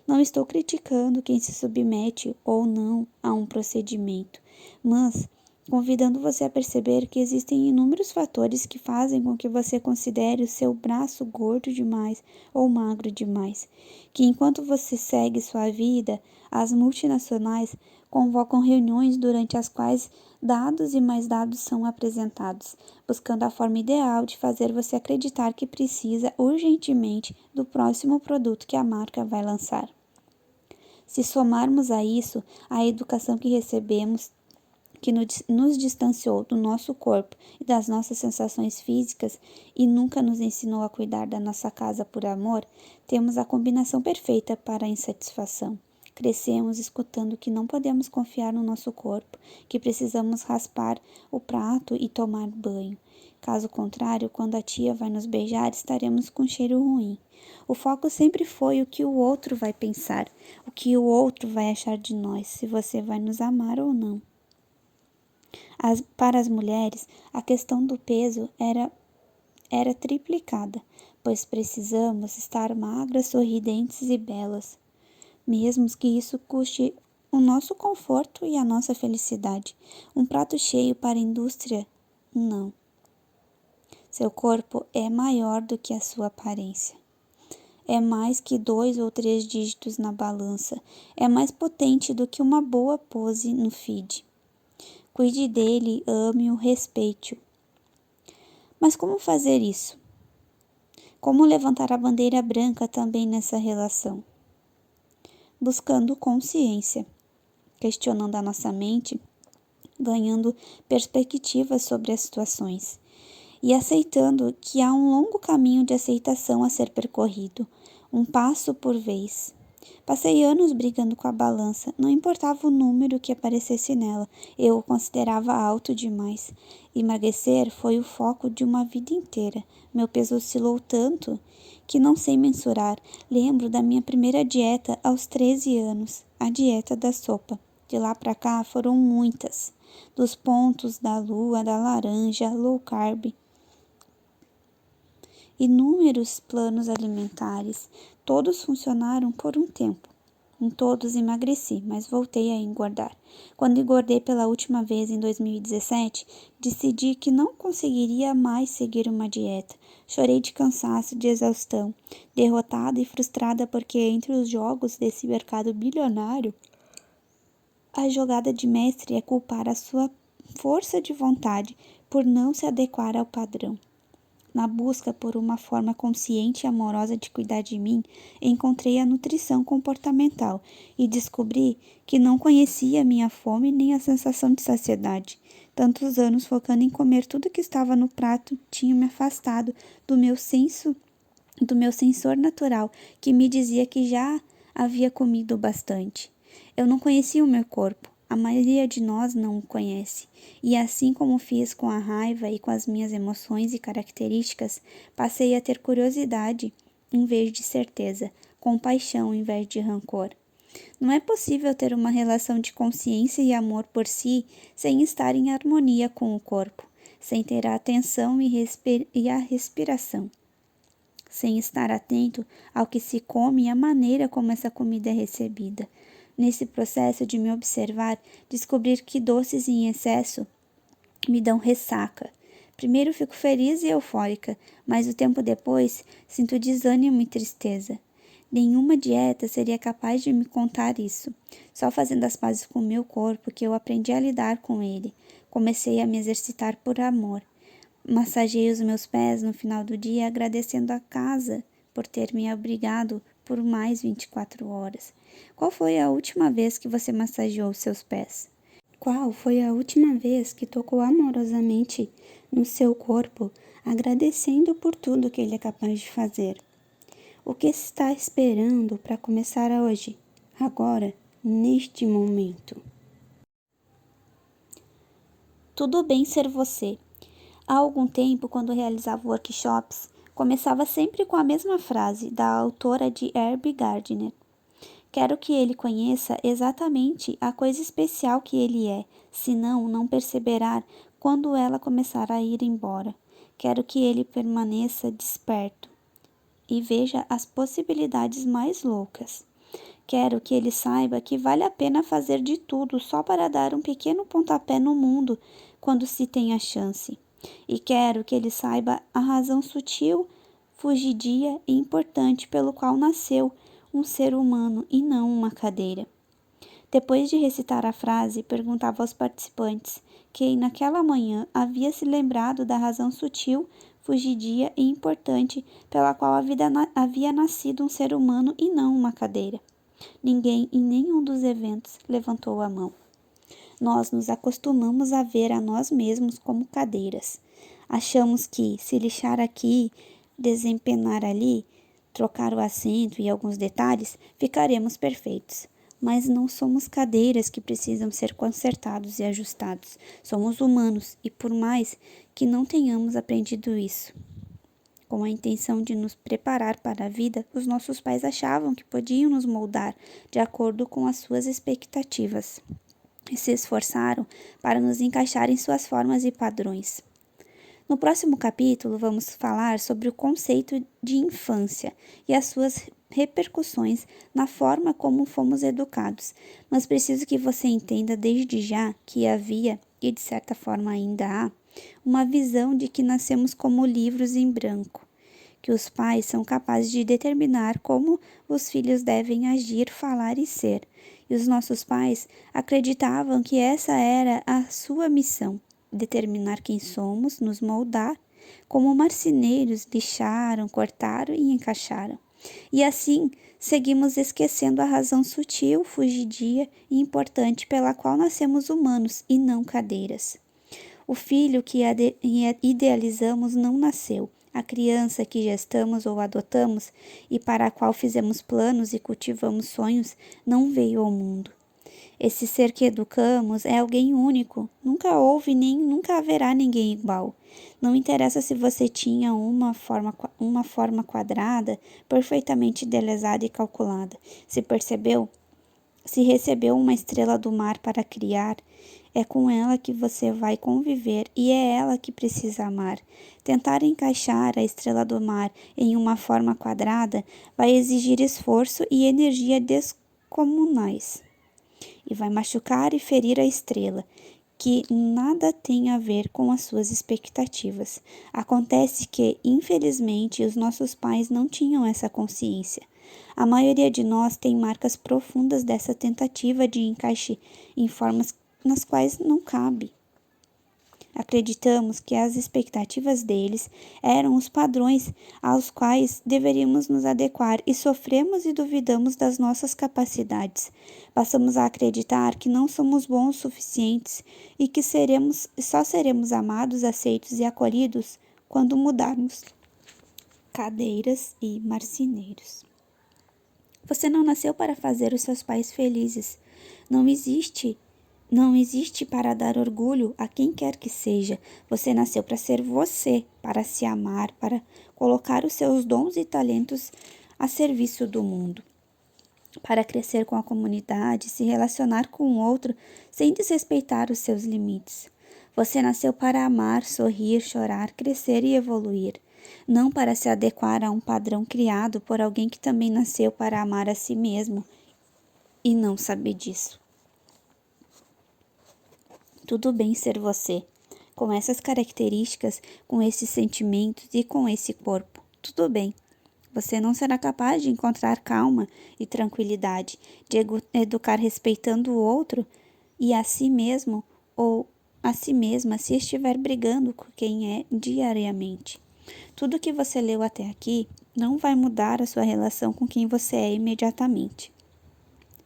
Não estou criticando quem se submete ou não a um procedimento, mas convidando você a perceber que existem inúmeros fatores que fazem com que você considere o seu braço gordo demais ou magro demais, que enquanto você segue sua vida, as multinacionais convocam reuniões durante as quais dados e mais dados são apresentados, buscando a forma ideal de fazer você acreditar que precisa urgentemente do próximo produto que a marca vai lançar. Se somarmos a isso a educação que recebemos, que nos distanciou do nosso corpo e das nossas sensações físicas e nunca nos ensinou a cuidar da nossa casa por amor, temos a combinação perfeita para a insatisfação. Crescemos escutando que não podemos confiar no nosso corpo, que precisamos raspar o prato e tomar banho. Caso contrário, quando a tia vai nos beijar, estaremos com cheiro ruim. O foco sempre foi o que o outro vai pensar, o que o outro vai achar de nós, se você vai nos amar ou não. Para as mulheres, a questão do peso era triplicada, pois precisamos estar magras, sorridentes e belas, mesmo que isso custe o nosso conforto e a nossa felicidade. Um prato cheio para a indústria? Não. Seu corpo é maior do que a sua aparência. É mais que 2 ou 3 dígitos na balança. É mais potente do que uma boa pose no feed. Cuide dele, ame-o, respeite-o. Mas como fazer isso? Como levantar a bandeira branca também nessa relação? Buscando consciência, questionando a nossa mente, ganhando perspectivas sobre as situações e aceitando que há um longo caminho de aceitação a ser percorrido, um passo por vez. Passei anos brigando com a balança, não importava o número que aparecesse nela, eu o considerava alto demais. Emagrecer foi o foco de uma vida inteira. Meu peso oscilou tanto que não sei mensurar. Lembro da minha primeira dieta aos 13 anos, a dieta da sopa. De lá para cá foram muitas, dos pontos da lua, da laranja, low carb, inúmeros planos alimentares, Todos funcionaram por um tempo. Em todos emagreci, mas voltei a engordar. Quando engordei pela última vez em 2017, decidi que não conseguiria mais seguir uma dieta. Chorei de cansaço, de exaustão, derrotada e frustrada porque entre os jogos desse mercado bilionário, a jogada de mestre é culpar a sua força de vontade por não se adequar ao padrão. Na busca por uma forma consciente e amorosa de cuidar de mim, encontrei a nutrição comportamental e descobri que não conhecia minha fome nem a sensação de saciedade. Tantos anos focando em comer tudo que estava no prato tinham me afastado do meu sensor natural, que me dizia que já havia comido bastante. Eu não conhecia o meu corpo. A maioria de nós não o conhece. E assim como fiz com a raiva e com as minhas emoções e características, passei a ter curiosidade em vez de certeza, compaixão em vez de rancor. Não é possível ter uma relação de consciência e amor por si sem estar em harmonia com o corpo, sem ter a atenção e a respiração, sem estar atento ao que se come e à maneira como essa comida é recebida. Nesse processo de me observar, descobrir que doces em excesso me dão ressaca. Primeiro fico feliz e eufórica, mas o tempo depois sinto desânimo e tristeza. Nenhuma dieta seria capaz de me contar isso. Só fazendo as pazes com o meu corpo que eu aprendi a lidar com ele. Comecei a me exercitar por amor. Massageei os meus pés no final do dia, agradecendo a casa por ter me abrigado por mais 24 horas. Qual foi a última vez que você massageou seus pés? Qual foi a última vez que tocou amorosamente no seu corpo, agradecendo por tudo que ele é capaz de fazer? O que está esperando para começar hoje, agora, neste momento? Tudo bem ser você. Há algum tempo, quando realizava workshops, começava sempre com a mesma frase da autora de Herbie Gardner. Quero que ele conheça exatamente a coisa especial que ele é, senão não perceberá quando ela começar a ir embora. Quero que ele permaneça desperto e veja as possibilidades mais loucas. Quero que ele saiba que vale a pena fazer de tudo só para dar um pequeno pontapé no mundo quando se tem a chance. E quero que ele saiba a razão sutil, fugidia e importante pelo qual nasceu um ser humano e não uma cadeira. Depois de recitar a frase, perguntava aos participantes quem naquela manhã havia se lembrado da razão sutil, fugidia e importante pela qual havia nascido um ser humano e não uma cadeira. Ninguém em nenhum dos eventos levantou a mão. Nós nos acostumamos a ver a nós mesmos como cadeiras. Achamos que, se lixar aqui, desempenar ali, trocar o assento e alguns detalhes, ficaremos perfeitos. Mas não somos cadeiras que precisam ser consertados e ajustados. Somos humanos e, por mais que não tenhamos aprendido isso, com a intenção de nos preparar para a vida, os nossos pais achavam que podiam nos moldar de acordo com as suas expectativas e se esforçaram para nos encaixar em suas formas e padrões. No próximo capítulo, vamos falar sobre o conceito de infância e as suas repercussões na forma como fomos educados, mas preciso que você entenda desde já que havia, e de certa forma ainda há, uma visão de que nascemos como livros em branco, que os pais são capazes de determinar como os filhos devem agir, falar e ser, e os nossos pais acreditavam que essa era a sua missão, determinar quem somos, nos moldar, como marceneiros lixaram, cortaram e encaixaram. E assim, seguimos esquecendo a razão sutil, fugidia e importante pela qual nascemos humanos e não cadeiras. O filho que idealizamos não nasceu. A criança que gestamos ou adotamos e para a qual fizemos planos e cultivamos sonhos não veio ao mundo. Esse ser que educamos é alguém único. Nunca houve nem nunca haverá ninguém igual. Não interessa se você tinha uma forma quadrada, perfeitamente delesada e calculada. Se percebeu? Se recebeu uma estrela do mar para criar, é com ela que você vai conviver e é ela que precisa amar. Tentar encaixar a estrela do mar em uma forma quadrada vai exigir esforço e energia descomunais. E vai machucar e ferir a estrela, que nada tem a ver com as suas expectativas. Acontece que, infelizmente, os nossos pais não tinham essa consciência. A maioria de nós tem marcas profundas dessa tentativa de encaixe em formas nas quais não cabe. Acreditamos que as expectativas deles eram os padrões aos quais deveríamos nos adequar e sofremos e duvidamos das nossas capacidades. Passamos a acreditar que não somos bons o suficientes e que só seremos amados, aceitos e acolhidos quando mudarmos cadeiras e marceneiros. Você não nasceu para fazer os seus pais felizes. Não existe para dar orgulho a quem quer que seja. Você nasceu para ser você, para se amar, para colocar os seus dons e talentos a serviço do mundo, para crescer com a comunidade, se relacionar com o outro sem desrespeitar os seus limites. Você nasceu para amar, sorrir, chorar, crescer e evoluir, não para se adequar a um padrão criado por alguém que também nasceu para amar a si mesmo e não saber disso. Tudo bem ser você, com essas características, com esses sentimentos e com esse corpo. Tudo bem. Você não será capaz de encontrar calma e tranquilidade, de educar respeitando o outro e a si mesmo ou a si mesma se estiver brigando com quem é diariamente. Tudo que você leu até aqui não vai mudar a sua relação com quem você é imediatamente.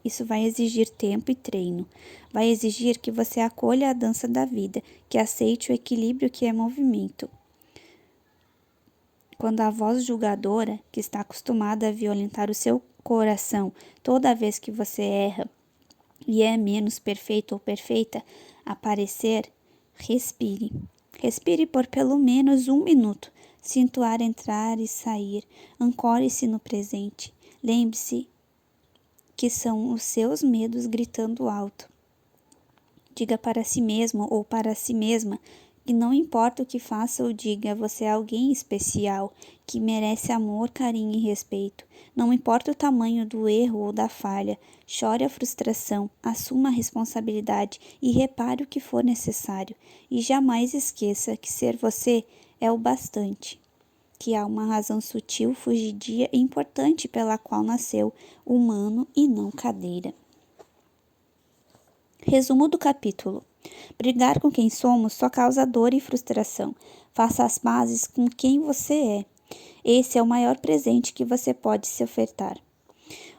Isso vai exigir tempo e treino. Vai exigir que você acolha a dança da vida, que aceite o equilíbrio que é movimento. Quando a voz julgadora, que está acostumada a violentar o seu coração toda vez que você erra e é menos perfeito ou perfeita, aparecer, respire. Respire por pelo menos 1 minuto. Sinta o ar entrar e sair. Ancore-se no presente. Lembre-se que são os seus medos gritando alto. Diga para si mesmo ou para si mesma que não importa o que faça ou diga, você é alguém especial, que merece amor, carinho e respeito. Não importa o tamanho do erro ou da falha, chore a frustração, assuma a responsabilidade e repare o que for necessário. E jamais esqueça que ser você é o bastante. Que há uma razão sutil, fugidia e importante pela qual nasceu humano e não cadeira. Resumo do capítulo. Brigar com quem somos só causa dor e frustração. Faça as pazes com quem você é. Esse é o maior presente que você pode se ofertar.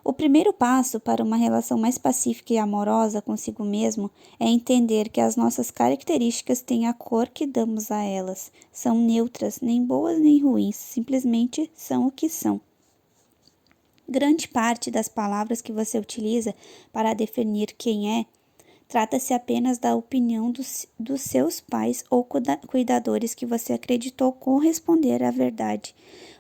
O primeiro passo para uma relação mais pacífica e amorosa consigo mesmo é entender que as nossas características têm a cor que damos a elas. São neutras, nem boas nem ruins, simplesmente são o que são. Grande parte das palavras que você utiliza para definir quem é trata-se apenas da opinião dos seus pais ou cuidadores que você acreditou corresponder à verdade.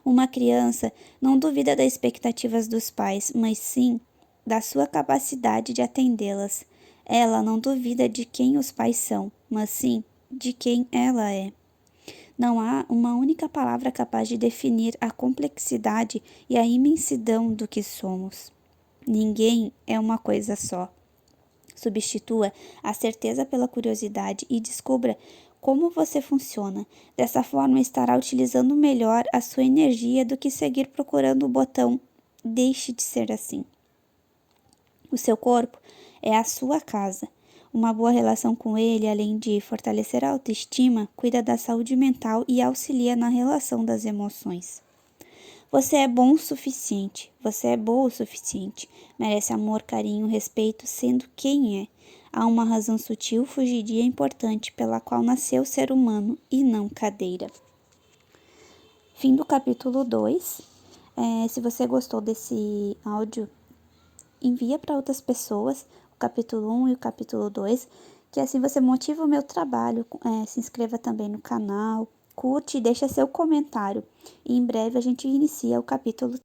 Uma criança não duvida das expectativas dos pais, mas sim da sua capacidade de atendê-las. Ela não duvida de quem os pais são, mas sim de quem ela é. Não há uma única palavra capaz de definir a complexidade e a imensidão do que somos. Ninguém é uma coisa só. Substitua a certeza pela curiosidade e descubra como você funciona. Dessa forma, estará utilizando melhor a sua energia do que seguir procurando o botão "deixe de ser assim". O seu corpo é a sua casa. Uma boa relação com ele, além de fortalecer a autoestima, cuida da saúde mental e auxilia na relação das emoções. Você é bom o suficiente, você é boa o suficiente, merece amor, carinho, respeito, sendo quem é. Há uma razão sutil, fugidia e importante pela qual nasceu ser humano e não cadeira. Fim do capítulo 2. Se você gostou desse áudio, envia para outras pessoas o capítulo 1 e o capítulo 2, que assim você motiva o meu trabalho. Se inscreva também no canal, curte e deixa seu comentário. E em breve a gente inicia o capítulo